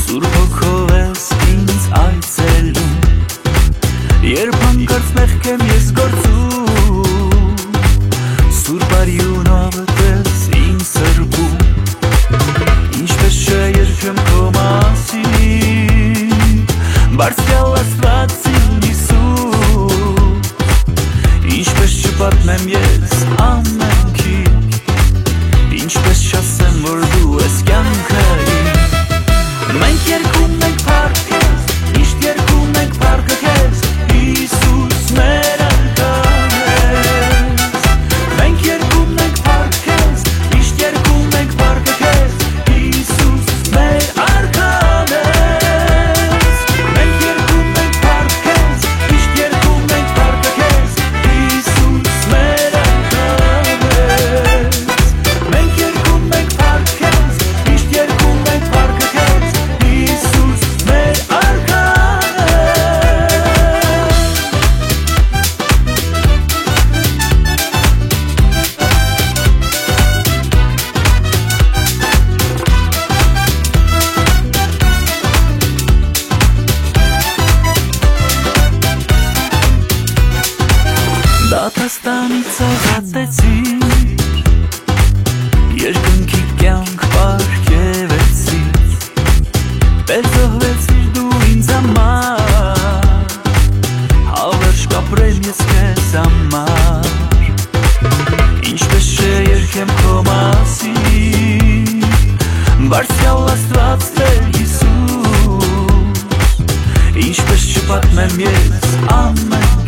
Սուրբ հոգով ես ինձ այցելում, երբ հանկարծ մեղք եմ ես գործում, Սուրբ արյունովդ ես ինձ սրբում, ինչպես չէ երգեմ քո մասին, բարձրյալ Աստված իմ Հիսուս, ինչպես չպատմեմ ես ամենքին, ինչպես չասեմ, որ դու ես կյանքը իմ։ Մենք երգում ենք փառքես, միշտ երգում ենք փառքը քեզ, Հիսուս մեր անկամես։ Մենք երգում ենք փառքես, միշտ երգում ենք փառքը քեզ, Հիսուս մեր անկամես։ Մենք երգում ենք փառքես, միշտ երգում ենք փառքը քեզ, Հիսուս մեր անկամես։ Մենք երգում ենք փառքես, միշտ երգում ենք փառքը քեզ, Հիսուս մեր Դատաստանից ազատեցիր, երկնքի կյանք պարգևեցիր, Տեր զոհվեցիր դու ինձ համար, հավերժ կապրեմ ես քեզ համար, ինչպես չէ երգեմ քո մասին, բարձրյալ Աստված Տեր Հիսուս, ինչպես չպատմեմ ես ամեն